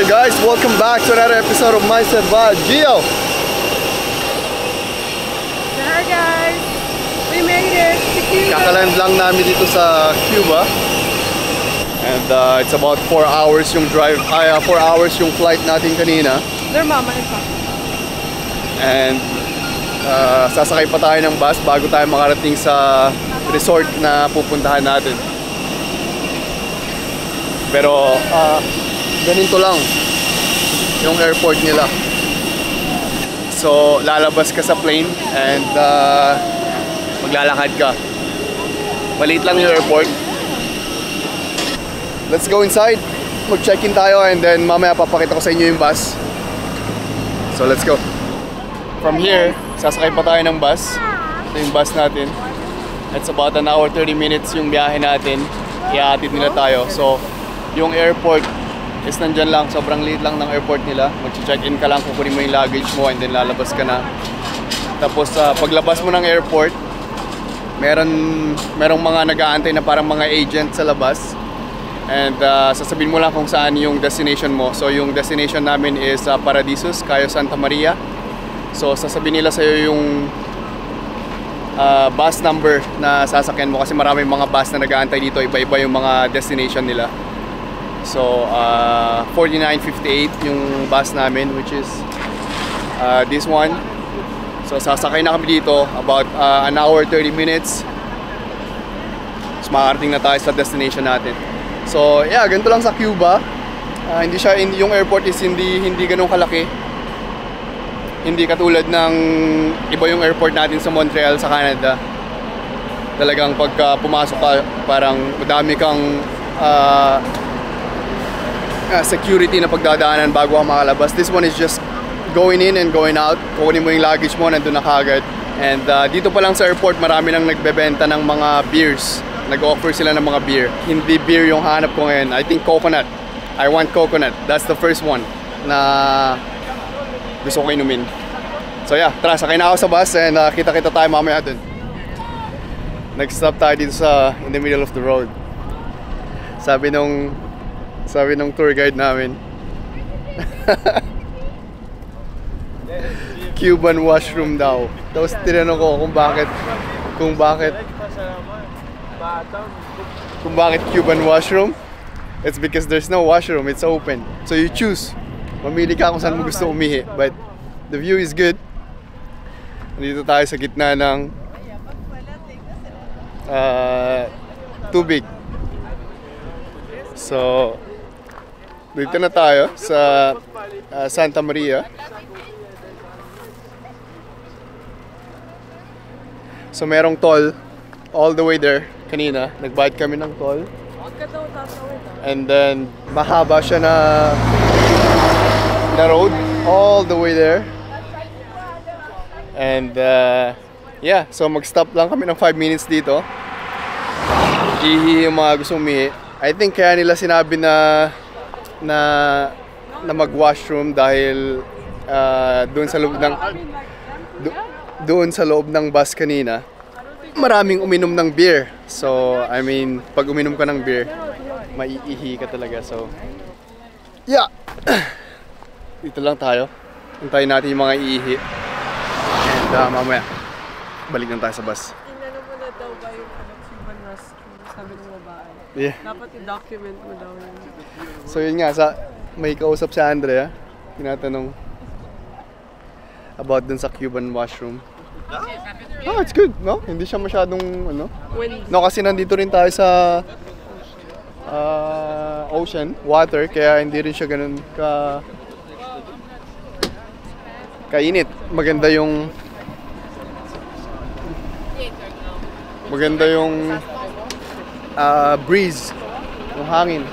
guys? Welcome back to another episode of Mindset by Gio. Hi guys! We made it to Cuba! Kakaland lang namin dito sa Cuba. And it's about 4 hours yung drive, 4 hours yung flight natin kanina. Their mama and papa. And sasakay pa tayo ng bus bago tayo makarating sa resort na pupuntahan natin. Pero ganito lang yung airport nila. So lalabas ka sa plane and maglalakad ka. Maliit lang yung airport. Let's go inside. Mag-check-in tayo and then mamaya papakita ko sa inyo yung bus. So let's go. From here, sasakay pa tayo ng bus. Ito yung bus natin. It's about an hour 30 minutes yung biyahe natin. Iaatid nila tayo. So yung airport is nandyan lang, sobrang liit lang ng airport nila. Mag-check-in ka lang, kukunin mo yung luggage mo and then lalabas ka na. Tapos paglabas mo ng airport, merong mga nag-aantay na parang mga agent sa labas. And sasabihin mo lang kung saan yung destination mo. So yung destination namin is Paradisus, Cayo Santa Maria. So sasabihin nila sa'yo yung bus number na sasakyan mo kasi maraming mga bus na nag-aantay dito. Iba-iba yung mga destination nila. So 4958 yung bus namin, which is this one. So sasakay na kami dito about an hour 30 minutes. So makarating na tayo sa destination natin. So yeah, ganito lang sa Cuba. Yung airport is hindi ganun kalaki. Hindi katulad ng iba yung airport natin sa Montreal sa Canada. Talagang pagka pumasok ka, parang madami kang security na pagdadaanan bago ka makalabas. This one is just going in and going out. Kukunin mo yung luggage mo, nandun na kagad. And dito pa lang sa airport, marami nang nagbebenta ng mga beers. Nag-offer sila ng mga beer. Hindi beer yung hanap ko ngayon. I think coconut. I want coconut. That's the first one na gusto ko inumin. So yeah, tara, sakay na ako sa bus and kita-kita tayo mamaya dun. Nag-stop tayo dito in the middle of the road. Sabi nung tour guide namin, Cuban washroom daw. Tapos tinanong ko kung bakit Cuban washroom. It's because there's no washroom, it's open. So you choose. Mamili ka kung saan mo gusto umihi. But the view is good. Dito tayo sa gitna ng tubig. So dito na tayo sa Santa Maria. So merong toll all the way there. Kanina, nagbayad kami ng toll. And then mahaba siya na road all the way there. And yeah, so mag-stop lang kami ng 5 minutes dito. Ihi yung mga gusto umihi. I think kaya nila sinabi na mag-washroom dahil doon sa loob ng bus kanina maraming uminom ng beer. So I mean, pag uminom ka ng beer, maiihi ka talaga. So yeah, dito lang tayo. Hintayin natin yung mga iihi. And mamaya balik lang tayo sa bus. Inano mo na daw ba yung Cuban rescue? Sabi ng babae. Yeah. Dapat i-document mo daw yun. So yun nga, may kausap si Andrea, tinatanong about dun sa Cuban washroom. Oh, it's good, no? Hindi siya masyadong, no, kasi nandito rin tayo sa ocean, water, kaya hindi rin siya ganun kainit. Maganda yung breeze, yung hangin.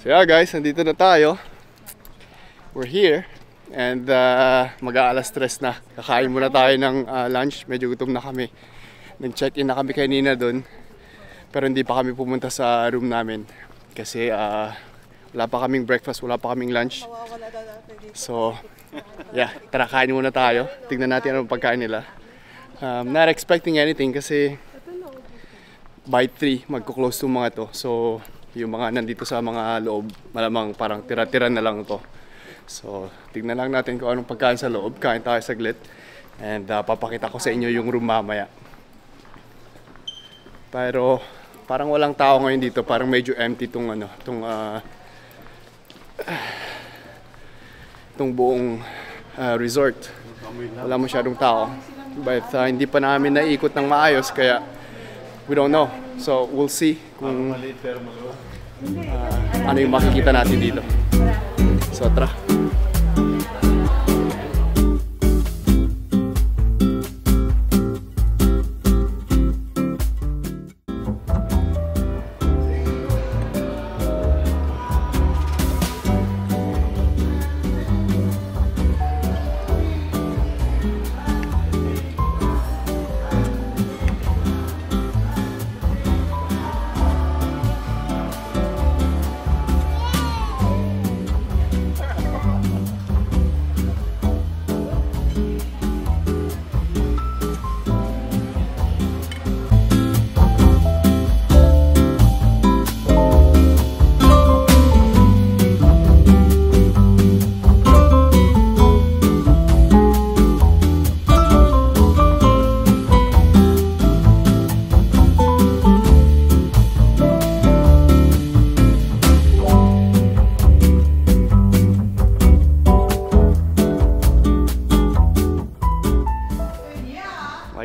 So yeah guys, nandito na tayo. We're here. And mag-aalas 3 na. Kakain muna tayo ng lunch. Medyo gutom na kami. Nag-check-in na kami kanina dun. Pero hindi pa kami pumunta sa room namin. Kasi wala pa kaming breakfast, wala pa kaming lunch. So yeah, tara kain muna tayo. Tignan natin anong pagkain nila. Not expecting anything kasi by 3 magko-close to mga to. So yung mga nandito sa mga loob, malamang parang tira-tira na lang to. So tignan lang natin kung anong pagkain sa loob. Kain tayo saglit and papakita ko sa inyo yung room mamaya. Pero parang walang tao ngayon dito, parang medyo empty tong ano, tong buong resort. Wala masyadong tao. But hindi pa namin naikot ng maayos kaya we don't know. So we'll see kung ano yung makikita natin dito. So tara.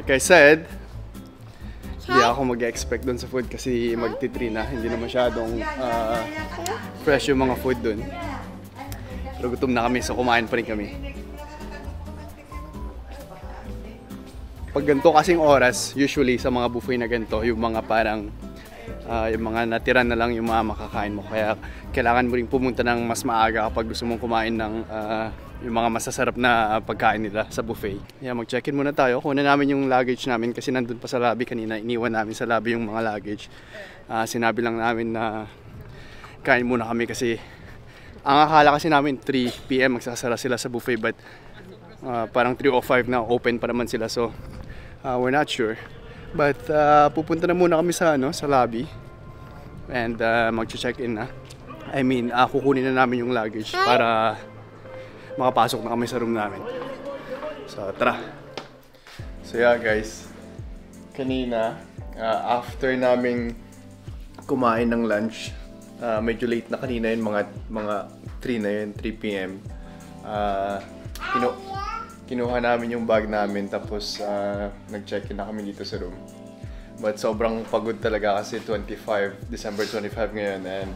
Like I said, hindi ako mag-expect dun sa food kasi magti-3 na. Hindi na masyadong fresh yung mga food dun. Pero gutom na kami, so kumain pa rin kami. Pag ganito kasing oras, usually sa mga buffet na ganito, yung mga parang yung mga natira na lang yung mga makakain mo. Kaya kailangan mo rin pumunta ng mas maaga kapag gusto mong kumain ng yung mga masasarap na pagkain nila sa buffet. Kaya mag-check-in muna tayo. Kunin namin yung luggage namin kasi nandun pa sa lobby kanina. Iniwan namin sa lobby yung mga luggage. Sinabi lang namin na kain muna kami kasi ang akala kasi namin 3 PM magsasara sila sa buffet, but parang 3:05 na open pa naman sila, so we're not sure. But pupunta na muna kami sa sa lobby and mag-check-in na. I mean, kukunin na namin yung luggage para makapasok na kami sa room namin. So tara. So yeah guys, kanina after naming kumain ng lunch, medyo late na kanina yun, mga 3 na yun, 3 PM. Kinuha namin yung bag namin, tapos nag-check-in na kami dito sa room. But sobrang pagod talaga kasi December 25 ngayon, and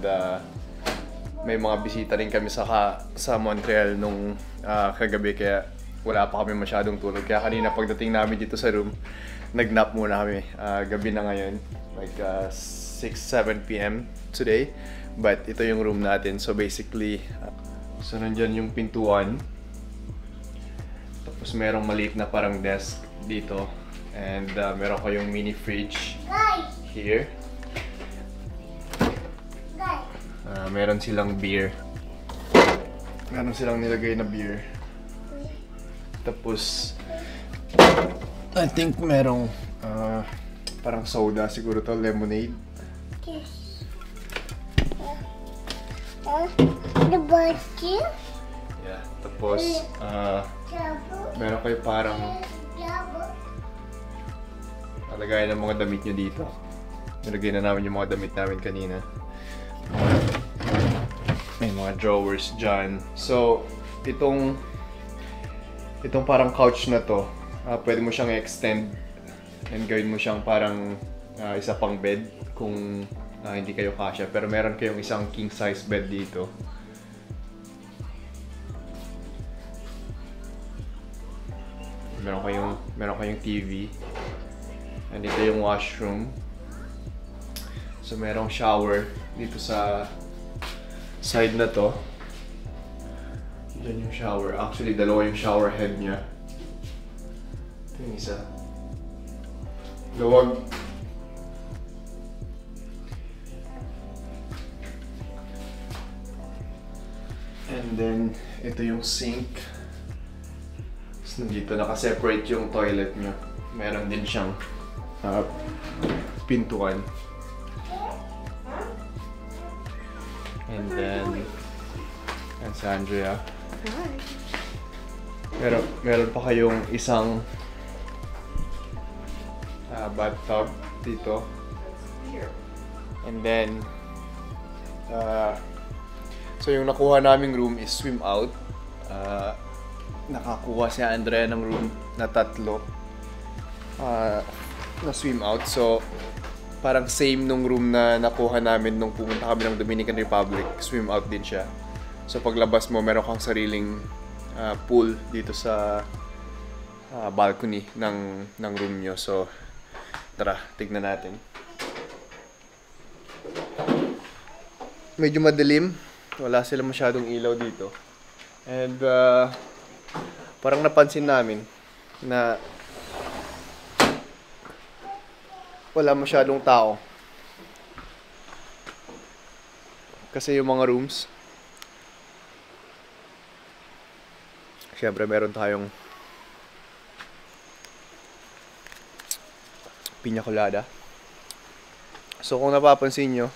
may mga bisita rin kami sa Montreal nung kagabi, kaya wala pa kami masyadong tulog. Kaya kanina pagdating namin dito sa room, nag-nap muna kami. Gabi na ngayon, like 6-7 PM today. But ito yung room natin, so basically, so nandyan yung pintuan. Tapos merong maliit na parang desk dito. And meron kayong mini fridge here. Meron silang beer. Meron silang nilagay na beer. Tapos I think merong parang soda, siguro to, lemonade. Yeah, tapos meron kayo parang nalagay ng mga damit nyo dito. Nilagay na namin yung mga damit namin kanina. May mga drawers dyan. So, itong parang couch na to, pwede mo siyang extend and gawin mo siyang parang isa pang bed kung hindi kayo kasya. Pero meron kayong isang king size bed dito. Meron kayong TV. And dito yung washroom. So merong shower dito sa side na to. Diyan yung shower. Actually, dalawa yung shower head niya. Ito yung isa. Luwag. And then, ito yung sink. So, nandito naka-separate yung toilet niya. Meron din siyang pintuan. And then, and Sandria. Meron pa kayong isang bathtub dito. And then, so yung nakuha naming room is swim out. Nakakuha si Andrea ng room na 3 na swim out. So, parang same nung room na nakuha namin nung pumunta kami ng Dominican Republic. Swim out din siya. So, paglabas mo, meron kang sariling pool dito sa balcony ng room nyo. So, tara, tignan natin. Medyo madilim. Wala sila masyadong ilaw dito. And, parang napansin namin na wala masyadong tao. Kasi yung mga rooms, syempre meron tayong piña colada. So kung napapansin nyo,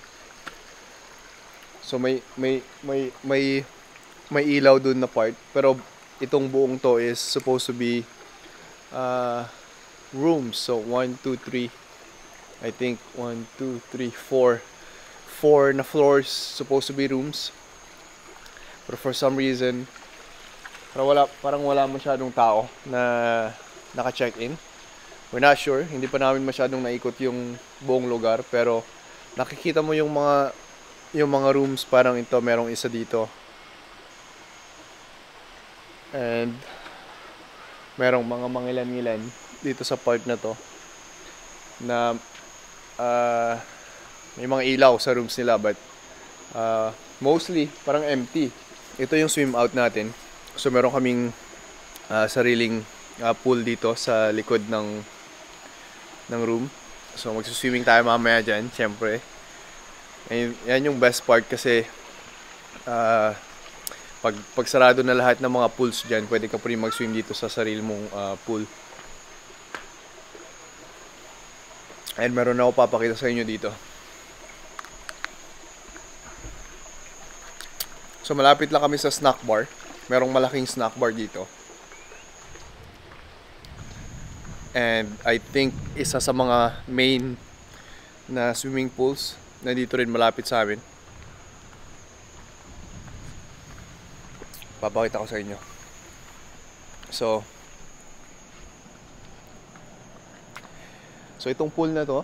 so may ilaw dun na part, pero itong buong to is supposed to be rooms. So 1, 2, 3, I think 1, 2, 3, 4 na floors supposed to be rooms. But for some reason, parang wala masyadong tao na naka-check-in. We're not sure. Hindi pa namin masyadong naikot yung buong lugar, pero nakikita mo yung mga rooms, parang ito, merong isa dito. And merong mga mangilan-ngilan dito sa part na to na may mga ilaw sa rooms nila, but mostly parang empty. Ito yung swim out natin. So meron kaming sariling pool dito sa likod ng room. So magsuswimming tayo mamaya dyan, syempre. And yan yung best part kasi pag sarado na lahat ng mga pools dyan, pwede ka pa rin mag-swim dito sa sarili mong pool. And meron na ako papakita sa inyo dito. So malapit lang kami sa snack bar. Merong malaking snack bar dito. And I think isa sa mga main na swimming pools na dito rin malapit sa amin. Papakita ko sa inyo. So itong pool na to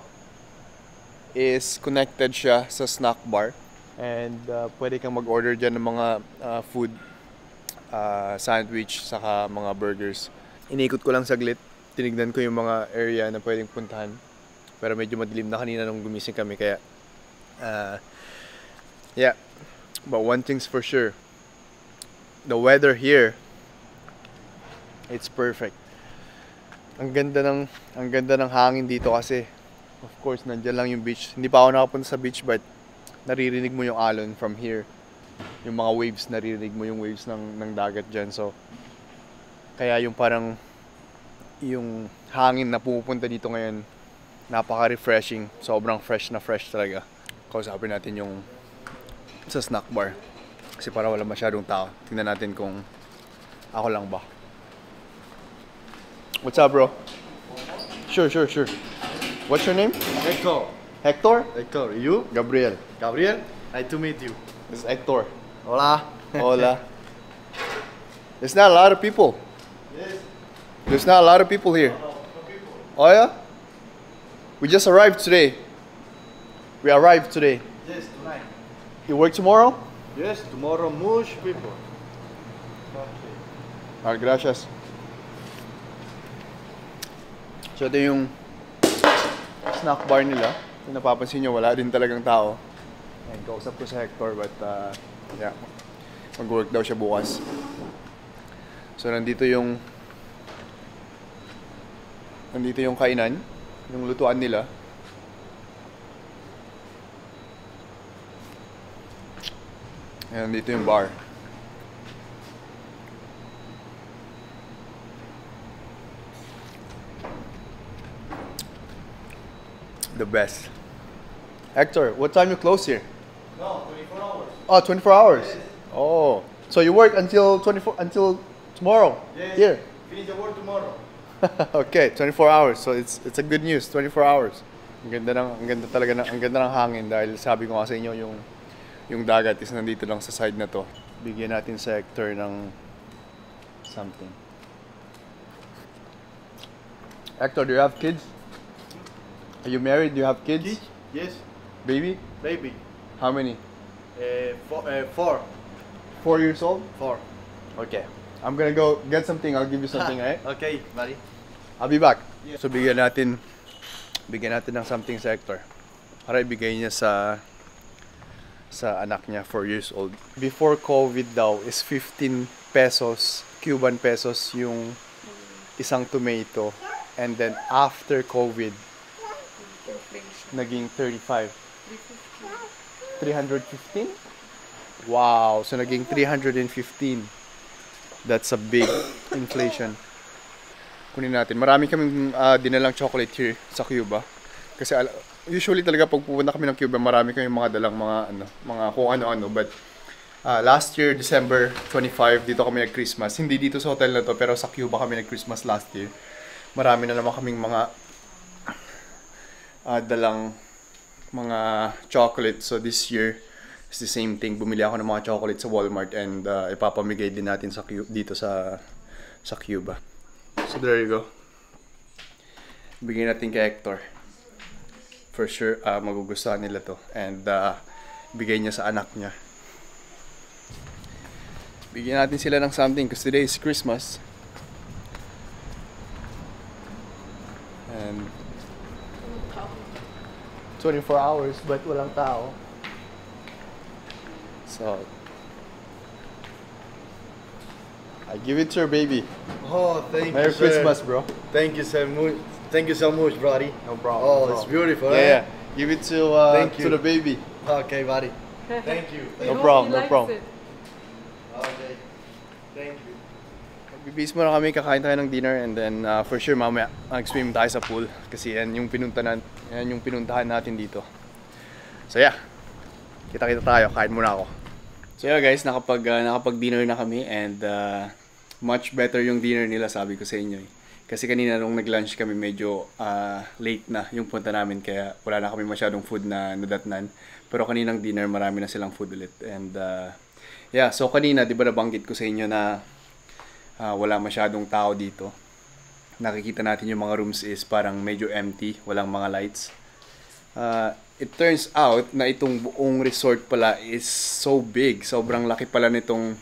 is connected siya sa snack bar. And pwede kang mag-order dyan ng mga food, sandwich, saka mga burgers. Inikot ko lang saglit. Tinignan ko yung mga area na pwedeng puntahan. Pero medyo madilim na kanina nung gumising kami. Kaya, yeah. But one thing's for sure. The weather here, it's perfect. Ang ganda ng hangin dito kasi, of course, nandiyan lang yung beach. Hindi pa ako nakapunta sa beach, but naririnig mo yung alon from here. Yung mga waves, naririnig mo yung waves ng dagat dyan. So, kaya yung parang yung hangin na pumupunta dito ngayon, napaka-refreshing. Sobrang fresh na fresh talaga. Kausapin natin yung sa snack bar. Kasi para wala masyadong tao. Tingnan natin kung ako lang ba. What's up, bro? Sure. What's your name? Hector. Hector? Hector, you? Gabriel. Gabriel, nice to meet you. This is Hector. Hola. Hola. There's not a lot of people. Yes. There's not a lot of people here. Oh yeah? We just arrived today. We arrived today. Yes, tonight. You work tomorrow? Yes, tomorrow much people. Okay. Alright, gracias. So ito yung snack bar nila. Kung napapansin nyo, wala din talagang tao. Ayan, kausap ko sa Hector, but yeah, mag-work daw siya bukas. So nandito yung kainan, yung lutuan nila. Ayan, nandito yung bar. the best. Hector, what time you close here? No, 24 hours. Oh, 24 hours. Yes. Oh, so you work until tomorrow? Yes. Here. Finish the work tomorrow. Okay, 24 hours. So it's a good news, 24 hours. Ang ganda talaga ang ganda ng hangin dahil sabi ko nga sa inyo yung dagat is nandito lang sa side na to. Bigyan natin sa Hector ng something. Hector, do you have kids? Are you married? Do you have kids? Kids? Yes. Baby? Baby. How many? Four. 4 years old? 4. Okay. I'm gonna go get something. I'll give you something, right? Okay, buddy. I'll be back. So bigyan natin ng something sa Hector. Para ibigay niya sa anak niya, 4 years old. Before COVID daw is 15 pesos, Cuban pesos yung isang tomato. And then after COVID, naging 35. 315? Wow, so naging 315. That's a big inflation. Kunin natin. Marami kaming dinalang chocolate here sa Cuba. Kasi usually talaga pag pupunta kami ng Cuba, marami kaming mga dalang mga kung ano-ano. But last year, December 25, dito kami nag-Christmas. Hindi dito sa hotel na to, pero sa Cuba kami nag-Christmas last year. Marami na naman kaming mga dalang mga chocolate. So this year, it's the same thing. Bumili ako ng mga chocolate sa Walmart and ipapamigay din natin dito sa Cuba. So there you go. Bigyan natin kay Hector. For sure, magugustuhan nila to. And bigay niya sa anak niya. Bigyan natin sila ng something because today is Christmas. And 24 hours but walang tao. So I give it to your baby. Oh, thank Merry you, sir. Christmas, bro. Thank you so much. Thank you so much, buddy. No problem. Oh, no it's problem. beautiful. Yeah, eh? yeah. Give it to Thank you. the baby. Okay, buddy. Thank you. No problem, no problem. Okay. Thank you. Magbibis mo na kami, kakain tayo ng dinner and then for sure mamaya mag-swim tayo sa pool kasi yan yung pinuntahan natin dito. So yeah. Kita-kita tayo, kain muna ako. So yeah guys, nakapag-dinner na kami and much better yung dinner nila, sabi ko sa inyo eh. Kasi kanina nung nag-lunch kami medyo late na yung punta namin kaya wala na kami masyadong food na nadatnan. Pero kaninang dinner marami na silang food ulit. And yeah, so kanina di ba nabanggit ko sa inyo na wala masyadong tao dito. Nakikita natin yung mga rooms is parang medyo empty, walang mga lights. It turns out na itong buong resort pala is so big. Sobrang laki pala nitong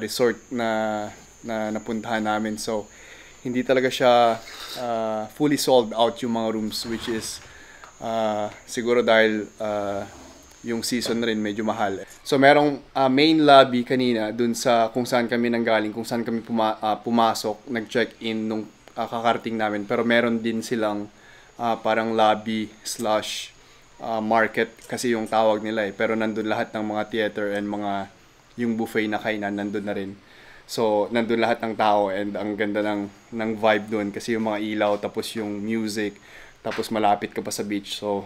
resort na napuntahan namin. So, hindi talaga siya fully sold out yung mga rooms, which is siguro dahil yung season rin medyo mahal. So, merong main lobby kanina dun sa kung saan kami nanggaling, kung saan kami pumasok, nag-check-in nung kakarating namin. Pero meron din silang parang lobby / market kasi yung tawag nila eh. Pero nandun lahat ng mga theater and mga yung buffet na kainan nandun na rin. So nandun lahat ng tao and ang ganda ng vibe dun kasi yung mga ilaw tapos yung music tapos malapit ka pa sa beach. So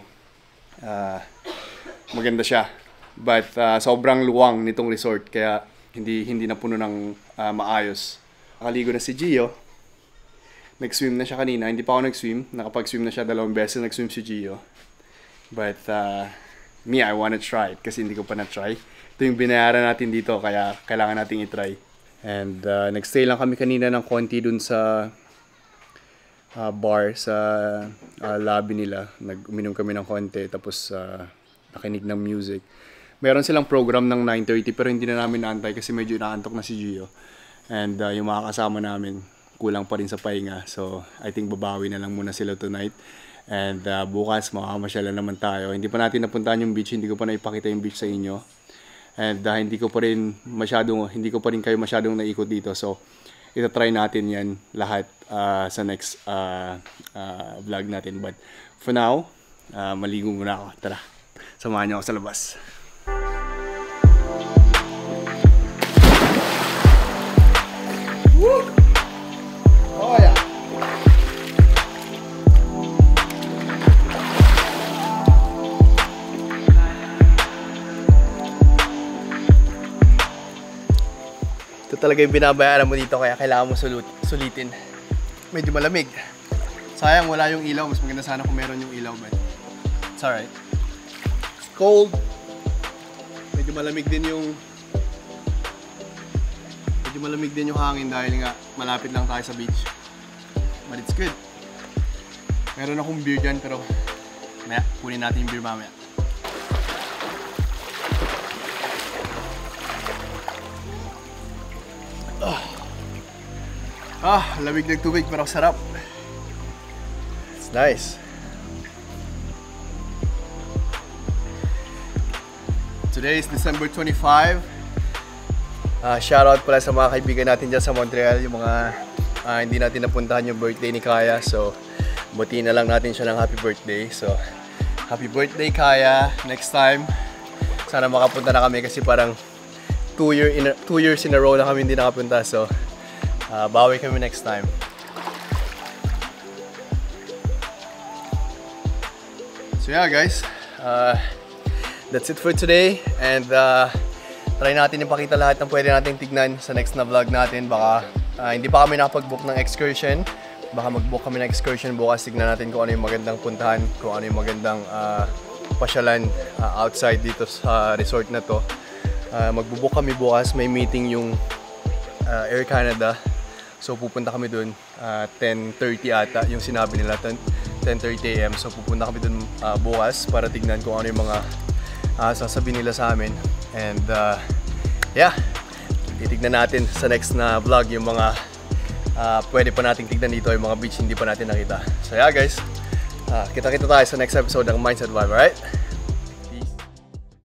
maganda siya. But sobrang luwang nitong resort kaya hindi na puno ng maayos. Nakaligo na si Gio. Nag-swim na siya kanina. Hindi pa ako nag-swim. Nakapag-swim na siya 2 beses. Nag-swim si Gio. But me, I wanna try it kasi hindi ko pa na-try. Ito yung binayaran natin dito kaya kailangan natin i-try. And nag-stay lang kami kanina ng konti dun sa bar sa lobby nila. Nag-uminom kami ng konti tapos nakinig ng music. Meron silang program ng 9:30 pero hindi na namin naantay kasi medyo inaantok na si Gio. And yung mga kasama namin kulang pa rin sa pahinga. So I think babawi na lang muna sila tonight. And bukas makakamasyala naman tayo. Hindi pa natin napuntahan yung beach, hindi ko pa naipakita yung beach sa inyo. And hindi ko pa rin kayo masyadong naikot dito. So ita-try natin yan lahat sa next vlog natin. But for now, maligo muna ako. Tara, samahan niyo ako sa labas. Woo! Oh yeah. talaga yung binabayaran mo dito, kaya kailangan mo sulitin. Medyo malamig. Sayang wala yung ilaw, mas maganda sana kung meron yung ilaw, but it's alright. It's cold. Medyo malamig din yung hangin dahil nga malapit lang tayo sa beach. But it's good. Meron akong beer dyan, pero maya, kunin natin yung beer mamaya. Lamig ng tubig, pero sarap. It's nice. Today is December 25. Shoutout pala sa mga kaibigan natin dyan sa Montreal, yung mga hindi natin napuntahan yung birthday ni Kaya. So, butiin na lang natin siya ng happy birthday. So, happy birthday Kaya. Next time, sana makapunta na kami kasi parang 2 years in a row na kami hindi nakapunta. So, bawi kami next time. So yeah guys, that's it for today. And try natin ipakita lahat ng pwede natin tignan sa next na vlog natin. Baka hindi pa kami nakapag-book ng excursion. Baka mag-book kami ng excursion bukas. Tignan natin kung ano yung magandang puntahan, kung ano yung magandang pasyalan outside dito sa resort na to. Magbubook kami bukas. May meeting yung Air Canada. So pupunta kami dun 10:30 ata yung sinabi nila, 10:30 AM. So pupunta kami dun bukas para tignan kung ano yung mga sasabihin nila sa amin. And yeah, titignan natin sa next na vlog yung mga pwede pa nating tignan dito, yung mga beach hindi pa natin nakita. So yeah guys, kita-kita tayo sa next episode ng Mindset Vibe, alright?